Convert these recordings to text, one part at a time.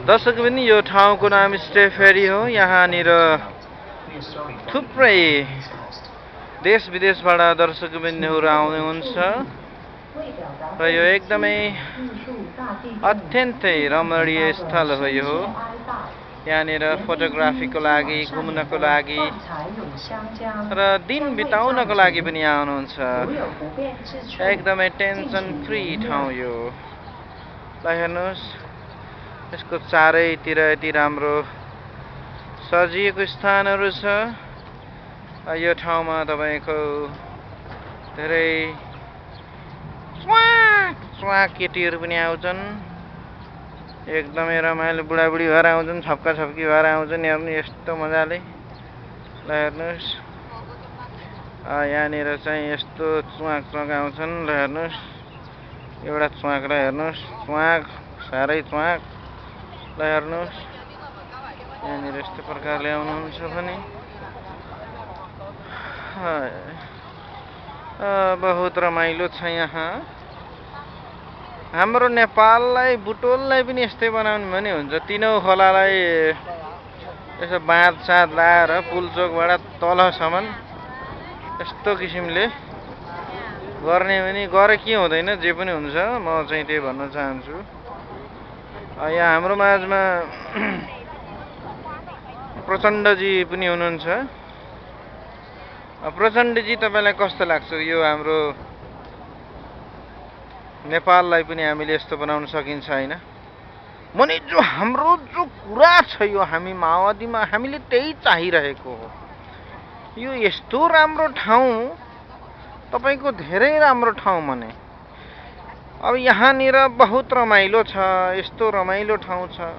दर्शक पनि यो ठाउँको नाम स्टे फेरी हो। यहाँनिर थुप्रै देश विदेशबाट दर्शक बिन्दुहरू आउनुहुन्छ र यो एकदमै अत्यन्तै रमणीय स्थल हो। यो यहाँनिर फोटोग्राफीको लागि, घुम्नको लागि र दिन बिताउनको लागि पनि आउनुहुन्छ। एकदमै टेन्सन फ्री ठाउँ यो। ल हेर्नुहोस्, यसको चारैतिर यति राम्रो सजिएको स्थानहरू छ। यो ठाउँमा तपाईँको धेरै च्वाक केटीहरू पनि आउँछन्। एकदमै रमाइलो बुढाबुढी भएर आउँछन्, छप्का छप्की भएर आउँछन्। हेर्नु यस्तो मजाले। ल हेर्नुहोस्, यहाँनिर चाहिँ यस्तो च्वाक आउँछन्। ल हेर्नुहोस्, एउटा च्वाकलाई हेर्नुहोस्, च्वाक साह्रै च्वाक। ल हेर्नुहोस्, यहाँनिर यस्तो प्रकारले आउनुहुन्छ भने बहुत रमाइलो छ यहाँ। हाम्रो नेपाललाई, बुटोललाई पनि यस्तै बनाउनु भने हुन्छ। तीनौं खोलालाई यसो बाँधसाँध लाएर पुलचोकबाट तलसम्म यस्तो किसिमले गर्ने भने गरे के हुँदैन, जे पनि हुन्छ। म चाहिँ त्यही भन्न चाहन्छु। यहाँ हाम्रो माझमा प्रचण्डजी पनि हुनुहुन्छ। प्रचण्डजी, तपाईँलाई कस्तो लाग्छ यो हाम्रो नेपाललाई पनि हामीले यस्तो बनाउन सकिन्छ हैन? मने जो हाम्रो जो कुरा छ यो हामी माओवादीमा हामीले त्यही चाहिरहेको हो। यो यस्तो राम्रो ठाउँ, तपाईको धेरै राम्रो ठाउँ मने। अब यहाँनिर बहुत रमाइलो छ, यस्तो रमाइलो ठाउँ छ,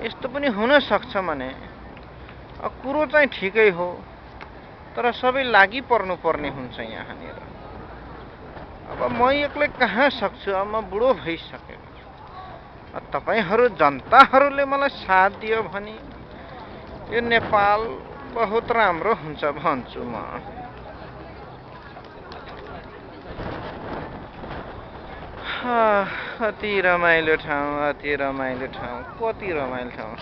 यस्तो पनि हुन सक्छ मने। कुरो चाहिँ ठिकै हो, तर सबै लागि पर्नु पर्ने हुन्छ यहाँनिर। अब म एक्लै कहाँ सक्छु, अब म बुढो भइसकेको। तपाईहरू जनताहरूले मलाई साथ दियो भने यो नेपाल बहुत राम्रो हुन्छ भन्छु म। अति रमाइलो ठाउँ, अति रमाइलो ठाउँ, कति रमाइलो ठाउँ।